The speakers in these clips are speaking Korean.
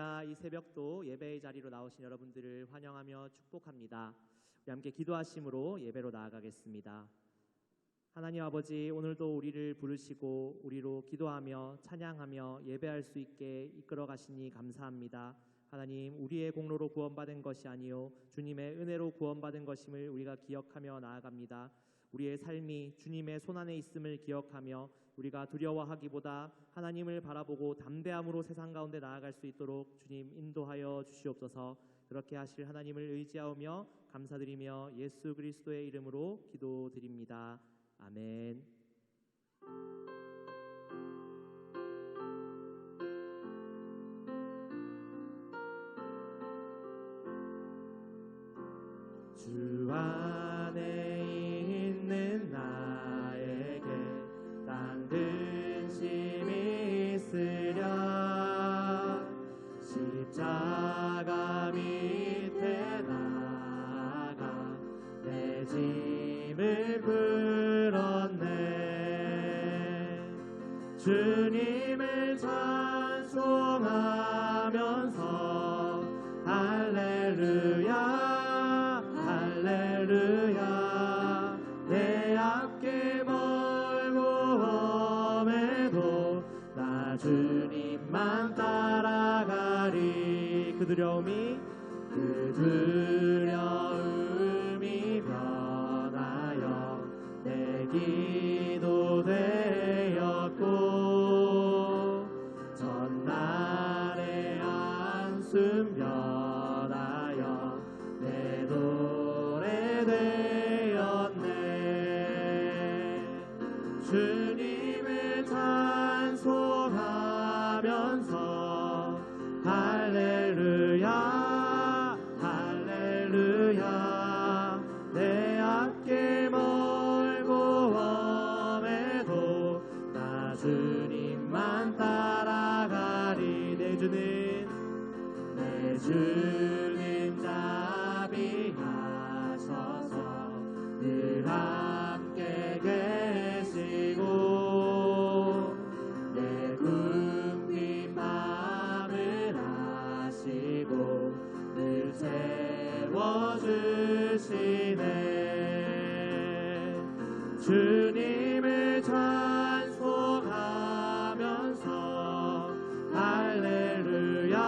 할렐루야. 이 새벽도 예배의 자리로 나오신 여러분들을 환영하며 축복합니다. 우리 함께 기도하심으로 예배로 나아가겠습니다. 하나님 아버지, 오늘도 우리를 부르시고 우리로 기도하며 찬양하며 예배할 수 있게 이끌어 가시니 감사합니다. 하나님, 우리의 공로로 구원받은 것이 아니요 주님의 은혜로 구원받은 것임을 우리가 기억하며 나아갑니다. 우리의 삶이 주님의 손안에 있음을 기억하며 우리가 두려워하기보다 하나님을 바라보고 담대함으로 세상 가운데 나아갈 수 있도록 주님 인도하여 주시옵소서. 그렇게 하실 하나님을 의지하오며 감사드리며 예수 그리스도의 이름으로 기도드립니다. 아멘. 주 안에 있는 나에게 딴 근심이 있으랴. 십자가 밑에 나가 내 짐을 풀었네. 주님을 찬송하면서 할렐루야 할렐루야. 내 앞길 멀고 험해도 나 주님만 따라가리. 그 두려움이 변하여 내 기도 되었고 전날의 한숨 변하여 내 노래 되었네. 주님을 찬송하면서 할렐루야 할렐루야. 내 앞길 멀고 험해도 나 주님만 따라가리. 내 주님 자비하셔서 늘 함께 계시고 내 굶긴 맘을 아시고 늘 채워주시네. 주님을 찬송하면서 할렐루야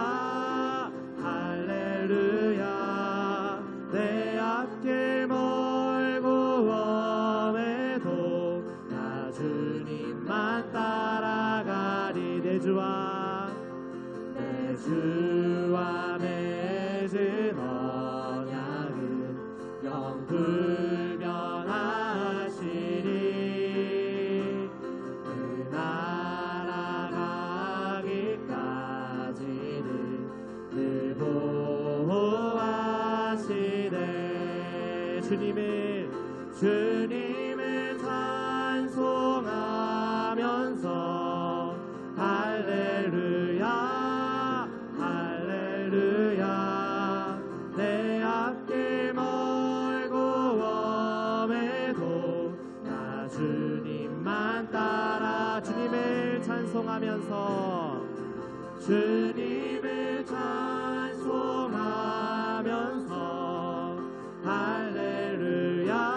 할렐루야. 내 앞길 멀고 험해도 나 주님만 따라가리. 내 주와 맺은 언약은 영불변하시니 그 나라 가기까지는 늘 보호하시네. 주님을 찬송하면서 할렐루야 할렐루야. 내 앞길 멀고 험해도 나 주님만 따라. 주님을 찬송하면서 할렐루야 할렐루야.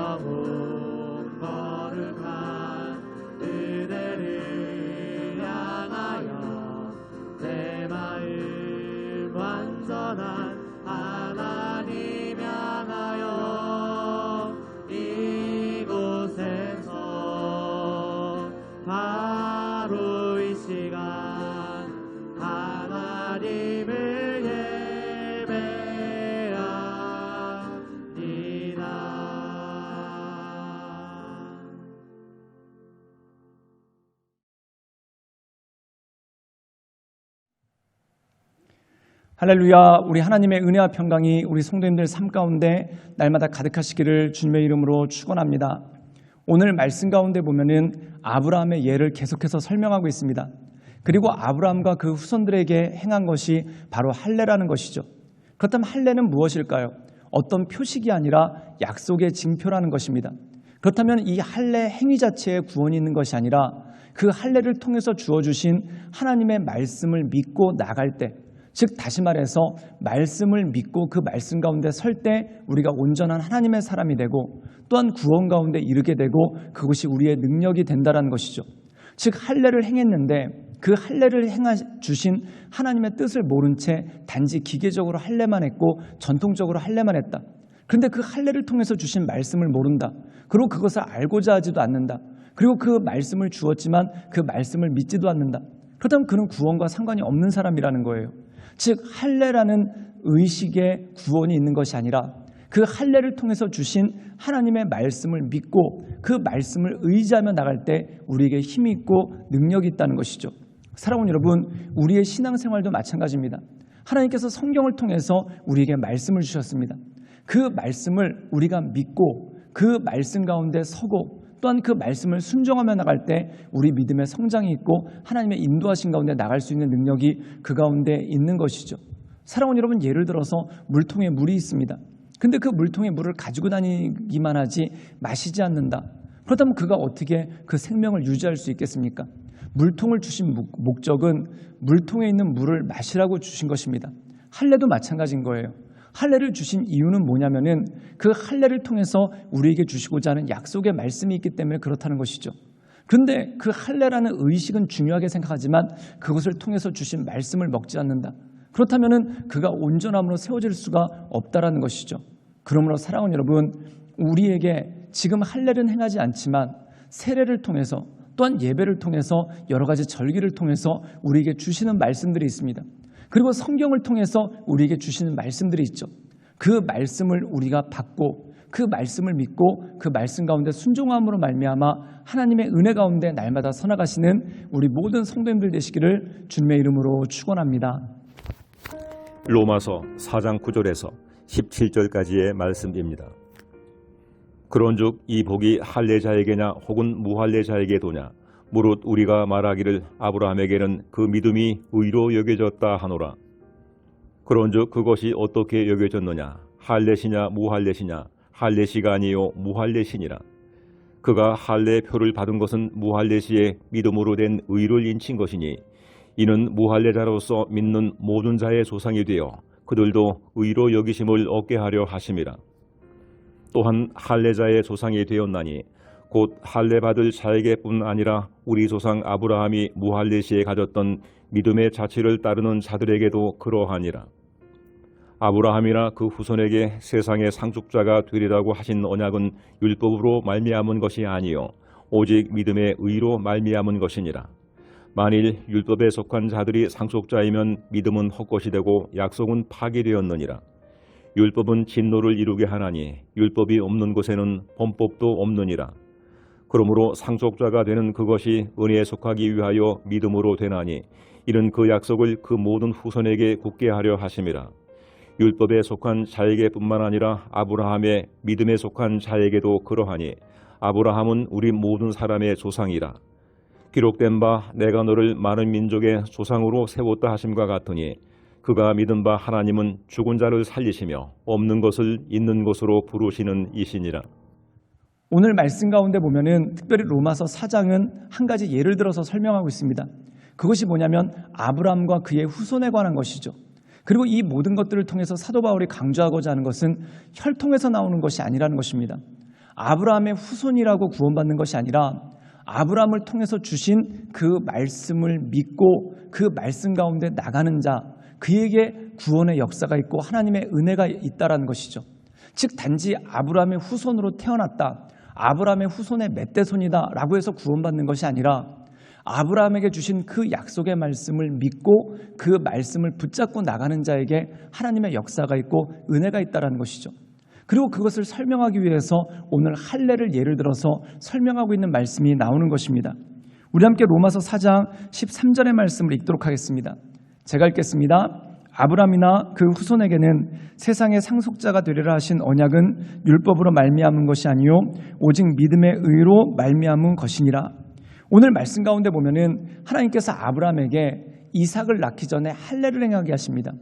영웅 거룩한 그대를 향하여 내 마음 완전한 하나님 향하여 이곳에서 바로 이 시간 하나님을 예배합니다. 할렐루야. 우리 하나님의 은혜와 평강이 우리 성도님들 삶 가운데 날마다 가득하시기를 주님의 이름으로 축원합니다. 오늘 말씀 가운데 보면은 아브라함의 예를 계속해서 설명하고 있습니다. 그리고 아브라함과 그 후손들에게 행한 것이 바로 할례라는 것이죠. 그렇다면 할례는 무엇일까요? 어떤 표식이 아니라 약속의 징표라는 것입니다. 그렇다면 이 할례 행위 자체에 구원이 있는 것이 아니라 그 할례를 통해서 주어주신 하나님의 말씀을 믿고 나갈 때, 즉 다시 말해서 말씀을 믿고 그 말씀 가운데 설 때 우리가 온전한 하나님의 사람이 되고 또한 구원 가운데 이르게 되고 그것이 우리의 능력이 된다는 것이죠. 즉 할례를 행했는데 그 할례를 주신 하나님의 뜻을 모른 채 단지 기계적으로 할례만 했고 전통적으로 할례만 했다. 그런데 그 할례를 통해서 주신 말씀을 모른다. 그리고 그것을 알고자 하지도 않는다. 그리고 그 말씀을 주었지만 그 말씀을 믿지도 않는다. 그렇다면 그는 구원과 상관이 없는 사람이라는 거예요. 즉 할례라는 의식에 구원이 있는 것이 아니라 그 할례를 통해서 주신 하나님의 말씀을 믿고 그 말씀을 의지하며 나갈 때 우리에게 힘이 있고 능력이 있다는 것이죠. 사랑하는 여러분, 우리의 신앙생활도 마찬가지입니다. 하나님께서 성경을 통해서 우리에게 말씀을 주셨습니다. 그 말씀을 우리가 믿고 그 말씀 가운데 서고 또한 그 말씀을 순종하며 나갈 때 우리 믿음의 성장이 있고 하나님의 인도하신 가운데 나갈 수 있는 능력이 그 가운데 있는 것이죠. 사랑하는 여러분, 예를 들어서 물통에 물이 있습니다. 근데 그 물통에 물을 가지고 다니기만 하지 마시지 않는다. 그렇다면 그가 어떻게 그 생명을 유지할 수 있겠습니까? 물통을 주신 목적은 물통에 있는 물을 마시라고 주신 것입니다. 할례도 마찬가지인 거예요. 할례를 주신 이유는 뭐냐면은 그 할례를 통해서 우리에게 주시고자 하는 약속의 말씀이 있기 때문에 그렇다는 것이죠. 그런데 그 할례라는 의식은 중요하게 생각하지만 그것을 통해서 주신 말씀을 먹지 않는다. 그렇다면은 그가 온전함으로 세워질 수가 없다라는 것이죠. 그러므로 사랑하는 여러분, 우리에게 지금 할례는 행하지 않지만 세례를 통해서 또한 예배를 통해서 여러 가지 절기를 통해서 우리에게 주시는 말씀들이 있습니다. 그리고 성경을 통해서 우리에게 주시는 말씀들이 있죠. 그 말씀을 우리가 받고 그 말씀을 믿고 그 말씀 가운데 순종함으로 말미암아 하나님의 은혜 가운데 날마다 서나가시는 우리 모든 성도님들 되시기를 주님의 이름으로 축원합니다. 로마서 4장 9절에서 17절까지의 말씀입니다. 그런즉 이 복이 할례자에게냐 혹은 무할례자에게 도냐? 무릇 우리가 말하기를 아브라함에게는 그 믿음이 의로 여겨졌다 하노라. 그런즉 그것이 어떻게 여겨졌느냐? 할례시냐 무할례시냐? 할례시가 아니요 무할례시니라. 그가 할례 표를 받은 것은 무할례시의 믿음으로 된 의를 인친 것이니 이는 무할례자로서 믿는 모든 자의 조상이 되어 그들도 의로 여기심을 얻게 하려 하심이라. 또한 할례자의 조상이 되었나니 곧 할례 받을 자에게뿐 아니라 우리 조상 아브라함이 무할례시에 가졌던 믿음의 자취를 따르는 자들에게도 그러하니라. 아브라함이나 그 후손에게 세상의 상속자가 되리라고 하신 언약은 율법으로 말미암은 것이 아니요 오직 믿음의 의로 말미암은 것이니라. 만일 율법에 속한 자들이 상속자이면 믿음은 헛것이 되고 약속은 파기되었느니라. 율법은 진노를 이루게 하나니 율법이 없는 곳에는 범법도 없느니라. 그러므로 상속자가 되는 그것이 은혜에 속하기 위하여 믿음으로 되나니 이는 그 약속을 그 모든 후손에게 굳게 하려 하심이라. 율법에 속한 자에게뿐만 아니라 아브라함의 믿음에 속한 자에게도 그러하니 아브라함은 우리 모든 사람의 조상이라. 기록된 바 내가 너를 많은 민족의 조상으로 세웠다 하심과 같으니 그가 믿은 바 하나님은 죽은 자를 살리시며 없는 것을 있는 것으로 부르시는 이시니라. 오늘 말씀 가운데 보면은 특별히 로마서 4장은 한 가지 예를 들어서 설명하고 있습니다. 그것이 뭐냐면 아브라함과 그의 후손에 관한 것이죠. 그리고 이 모든 것들을 통해서 사도 바울이 강조하고자 하는 것은 혈통에서 나오는 것이 아니라는 것입니다. 아브라함의 후손이라고 구원받는 것이 아니라 아브라함을 통해서 주신 그 말씀을 믿고 그 말씀 가운데 나가는 자, 그에게 구원의 역사가 있고 하나님의 은혜가 있다라는 것이죠. 즉 단지 아브라함의 후손으로 태어났다, 아브라함의 후손의 맏대손이다 라고 해서 구원받는 것이 아니라 아브라함에게 주신 그 약속의 말씀을 믿고 그 말씀을 붙잡고 나가는 자에게 하나님의 역사가 있고 은혜가 있다는 것이죠. 그리고 그것을 설명하기 위해서 오늘 할례를 예를 들어서 설명하고 있는 말씀이 나오는 것입니다. 우리 함께 로마서 4장 13절의 말씀을 읽도록 하겠습니다. 제가 읽겠습니다. 아브라함이나 그 후손에게는 세상의 상속자가 되리라 하신 언약은 율법으로 말미암은 것이 아니요 오직 믿음의 의로 말미암은 것이니라. 오늘 말씀 가운데 보면은 하나님께서 아브라함에게 이삭을 낳기 전에 할례를 행하게 하십니다.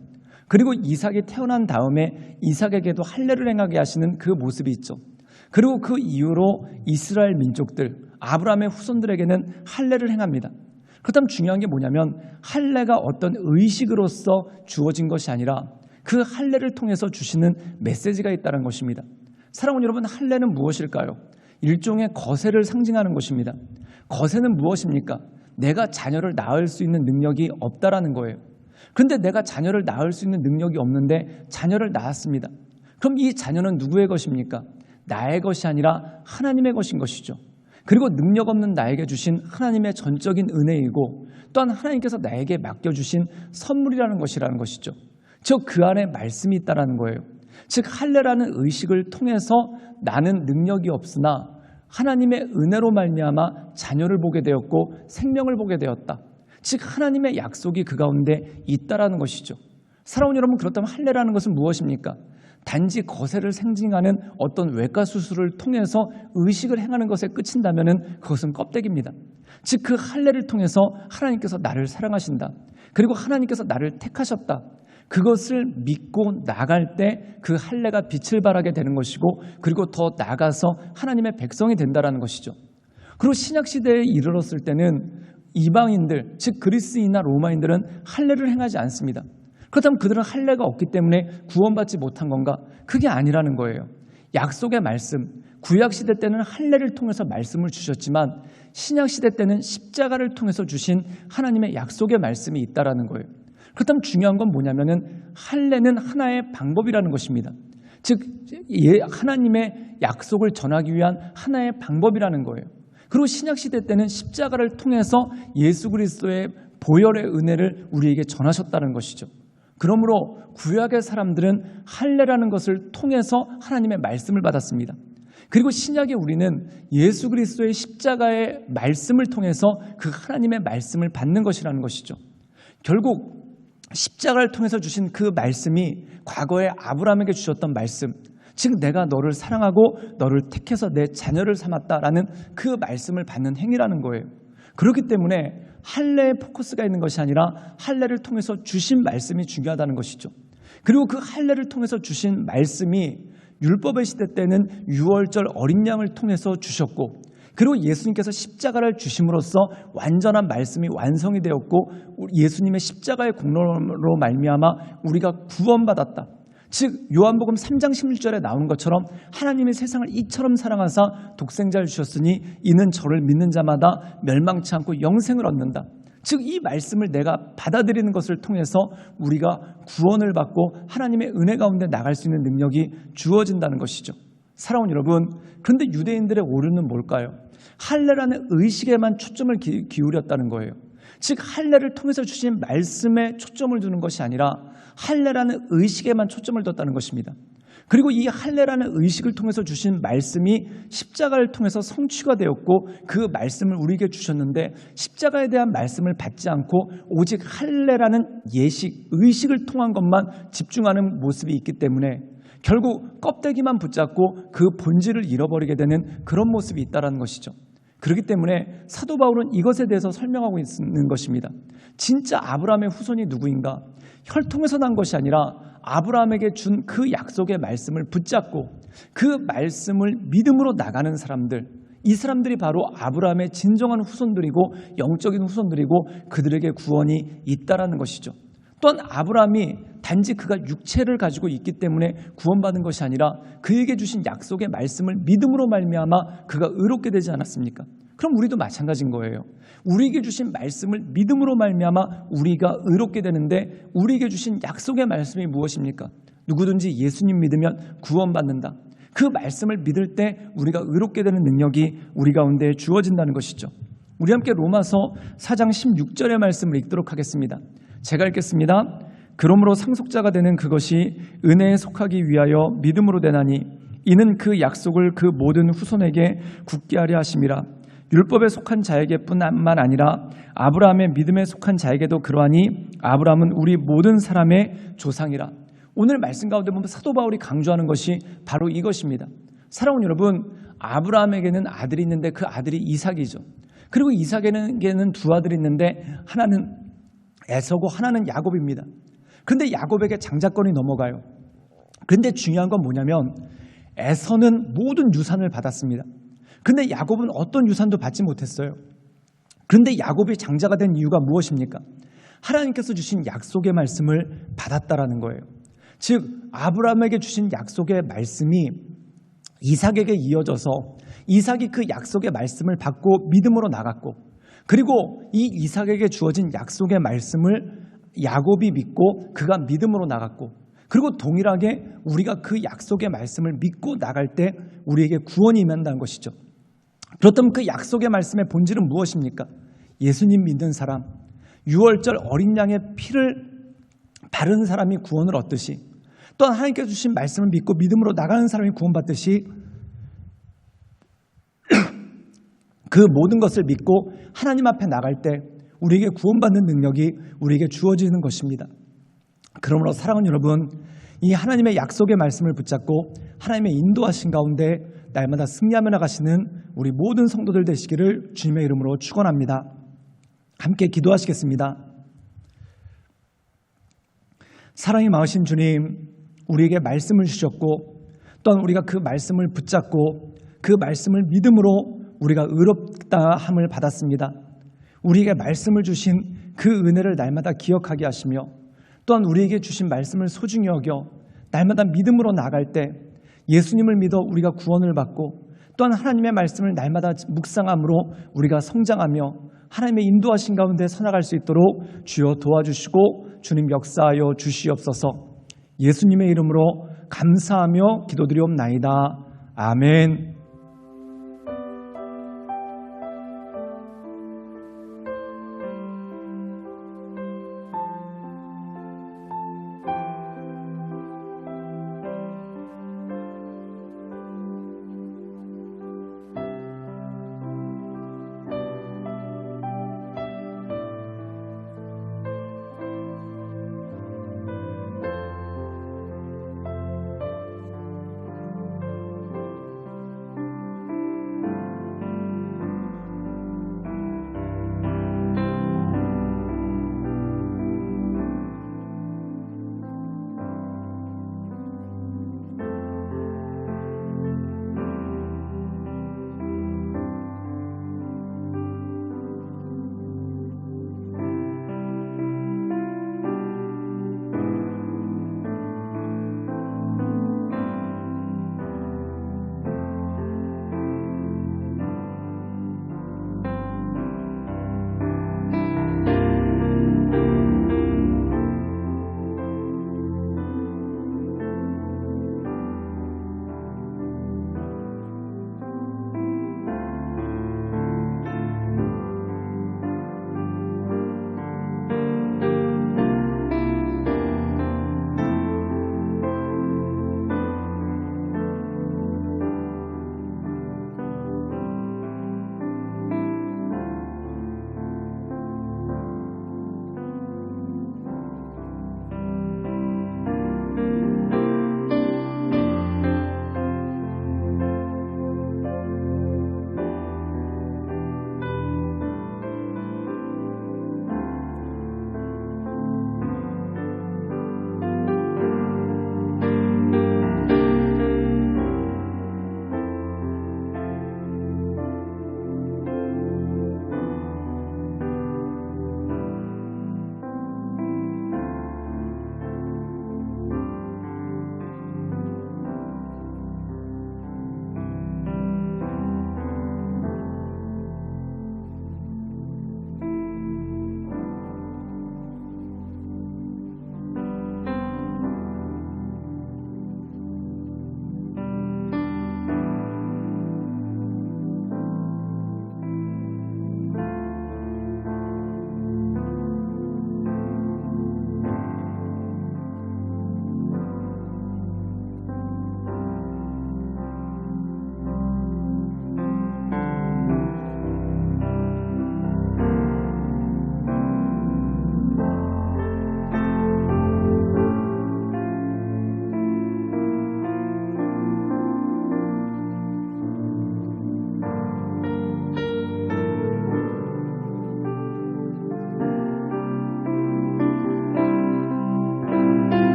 그리고 이삭이 태어난 다음에 이삭에게도 할례를 행하게 하시는 그 모습이 있죠. 그리고 그 이후로 이스라엘 민족들, 아브라함의 후손들에게는 할례를 행합니다. 그렇다면 중요한 게 뭐냐면 할례가 어떤 의식으로서 주어진 것이 아니라 그 할례를 통해서 주시는 메시지가 있다는 것입니다. 사랑하는 여러분, 할례는 무엇일까요? 일종의 거세를 상징하는 것입니다. 거세는 무엇입니까? 내가 자녀를 낳을 수 있는 능력이 없다라는 거예요. 그런데 내가 자녀를 낳을 수 있는 능력이 없는데 자녀를 낳았습니다. 그럼 이 자녀는 누구의 것입니까? 나의 것이 아니라 하나님의 것인 것이죠. 그리고 능력 없는 나에게 주신 하나님의 전적인 은혜이고 또한 하나님께서 나에게 맡겨주신 선물이라는 것이죠. 즉 그 안에 말씀이 있다는 거예요. 즉 할례라는 의식을 통해서 나는 능력이 없으나 하나님의 은혜로 말미암아 자녀를 보게 되었고 생명을 보게 되었다. 즉 하나님의 약속이 그 가운데 있다라는 것이죠. 사랑하는 여러분, 그렇다면 할례라는 것은 무엇입니까? 단지 거세를 상징하는 어떤 외과 수술을 통해서 의식을 행하는 것에 그친다면 그것은 껍데기입니다. 즉 그 할례를 통해서 하나님께서 나를 사랑하신다. 그리고 하나님께서 나를 택하셨다. 그것을 믿고 나갈 때 그 할례가 빛을 발하게 되는 것이고 그리고 더 나아가서 하나님의 백성이 된다는 것이죠. 그리고 신약시대에 이르렀을 때는 이방인들, 즉 그리스인이나 로마인들은 할례를 행하지 않습니다. 그렇다면 그들은 할례가 없기 때문에 구원받지 못한 건가? 그게 아니라는 거예요. 약속의 말씀, 구약시대 때는 할례를 통해서 말씀을 주셨지만 신약시대 때는 십자가를 통해서 주신 하나님의 약속의 말씀이 있다는 거예요. 그렇다면 중요한 건 뭐냐면은 할례는 하나의 방법이라는 것입니다. 즉 하나님의 약속을 전하기 위한 하나의 방법이라는 거예요. 그리고 신약시대 때는 십자가를 통해서 예수 그리스도의 보혈의 은혜를 우리에게 전하셨다는 것이죠. 그러므로 구약의 사람들은 할례라는 것을 통해서 하나님의 말씀을 받았습니다. 그리고 신약의 우리는 예수 그리스도의 십자가의 말씀을 통해서 그 하나님의 말씀을 받는 것이라는 것이죠. 결국 십자가를 통해서 주신 그 말씀이 과거에 아브라함에게 주셨던 말씀, 즉 내가 너를 사랑하고 너를 택해서 내 자녀를 삼았다라는 그 말씀을 받는 행위라는 거예요. 그렇기 때문에 할례에 포커스가 있는 것이 아니라 할례를 통해서 주신 말씀이 중요하다는 것이죠. 그리고 그 할례를 통해서 주신 말씀이 율법의 시대 때는 유월절 어린 양을 통해서 주셨고 그리고 예수님께서 십자가를 주심으로써 완전한 말씀이 완성이 되었고 예수님의 십자가의 공로로 말미암아 우리가 구원받았다. 즉 요한복음 3장 16절에 나오는 것처럼 하나님이 세상을 이처럼 사랑하사 독생자를 주셨으니 이는 저를 믿는 자마다 멸망치 않고 영생을 얻는다. 즉 이 말씀을 내가 받아들이는 것을 통해서 우리가 구원을 받고 하나님의 은혜 가운데 나갈 수 있는 능력이 주어진다는 것이죠. 사랑하는 여러분, 그런데 유대인들의 오류는 뭘까요? 할례라는 의식에만 초점을 기울였다는 거예요. 즉 할례를 통해서 주신 말씀에 초점을 두는 것이 아니라 할례라는 의식에만 초점을 뒀다는 것입니다. 그리고 이 할례라는 의식을 통해서 주신 말씀이 십자가를 통해서 성취가 되었고 그 말씀을 우리에게 주셨는데 십자가에 대한 말씀을 받지 않고 오직 할례라는 예식, 의식을 통한 것만 집중하는 모습이 있기 때문에 결국 껍데기만 붙잡고 그 본질을 잃어버리게 되는 그런 모습이 있다는 것이죠. 그렇기 때문에 사도 바울은 이것에 대해서 설명하고 있는 것입니다. 진짜 아브라함의 후손이 누구인가? 혈통에서 난 것이 아니라 아브라함에게 준 그 약속의 말씀을 붙잡고 그 말씀을 믿음으로 나가는 사람들, 이 사람들이 바로 아브라함의 진정한 후손들이고 영적인 후손들이고 그들에게 구원이 있다라는 것이죠. 또한 아브라함이 단지 그가 육체를 가지고 있기 때문에 구원받은 것이 아니라 그에게 주신 약속의 말씀을 믿음으로 말미암아 그가 의롭게 되지 않았습니까? 그럼 우리도 마찬가지인 거예요. 우리에게 주신 말씀을 믿음으로 말미암아 우리가 의롭게 되는데 우리에게 주신 약속의 말씀이 무엇입니까? 누구든지 예수님 믿으면 구원받는다. 그 말씀을 믿을 때 우리가 의롭게 되는 능력이 우리 가운데 주어진다는 것이죠. 우리 함께 로마서 4장 16절의 말씀을 읽도록 하겠습니다. 제가 읽겠습니다. 그러므로 상속자가 되는 그것이 은혜에 속하기 위하여 믿음으로 되나니 이는 그 약속을 그 모든 후손에게 굳게 하려 하심이라. 율법에 속한 자에게뿐만 아니라 아브라함의 믿음에 속한 자에게도 그러하니 아브라함은 우리 모든 사람의 조상이라. 오늘 말씀 가운데 보면 사도 바울이 강조하는 것이 바로 이것입니다. 사랑하는 여러분, 아브라함에게는 아들이 있는데 그 아들이 이삭이죠. 그리고 이삭에게는 두 아들이 있는데 하나는 에서고 하나는 야곱입니다. 그런데 야곱에게 장자권이 넘어가요. 그런데 중요한 건 뭐냐면 에서는 모든 유산을 받았습니다. 그런데 야곱은 어떤 유산도 받지 못했어요. 그런데 야곱이 장자가 된 이유가 무엇입니까? 하나님께서 주신 약속의 말씀을 받았다라는 거예요. 즉 아브라함에게 주신 약속의 말씀이 이삭에게 이어져서 이삭이 그 약속의 말씀을 받고 믿음으로 나갔고, 그리고 이 이삭에게 주어진 약속의 말씀을 야곱이 믿고 그가 믿음으로 나갔고, 그리고 동일하게 우리가 그 약속의 말씀을 믿고 나갈 때 우리에게 구원이 임한다는 것이죠. 그렇다면 그 약속의 말씀의 본질은 무엇입니까? 예수님 믿는 사람, 6월절 어린 양의 피를 바른 사람이 구원을 얻듯이, 또한 하나님께서 주신 말씀을 믿고 믿음으로 나가는 사람이 구원받듯이 그 모든 것을 믿고 하나님 앞에 나갈 때 우리에게 구원받는 능력이 우리에게 주어지는 것입니다. 그러므로 사랑하는 여러분, 이 하나님의 약속의 말씀을 붙잡고 하나님의 인도하신 가운데 날마다 승리하며 나가시는 우리 모든 성도들 되시기를 주님의 이름으로 축원합니다. 함께 기도하시겠습니다. 사랑이 많으신 주님, 우리에게 말씀을 주셨고 또한 우리가 그 말씀을 붙잡고 그 말씀을 믿음으로 우리가 의롭다 함을 받았습니다. 우리에게 말씀을 주신 그 은혜를 날마다 기억하게 하시며 또한 우리에게 주신 말씀을 소중히 여겨 날마다 믿음으로 나갈 때 예수님을 믿어 우리가 구원을 받고 또한 하나님의 말씀을 날마다 묵상함으로 우리가 성장하며 하나님의 인도하신 가운데 서나갈 수 있도록 주여 도와주시고 주님 역사하여 주시옵소서. 예수님의 이름으로 감사하며 기도드리옵나이다. 아멘.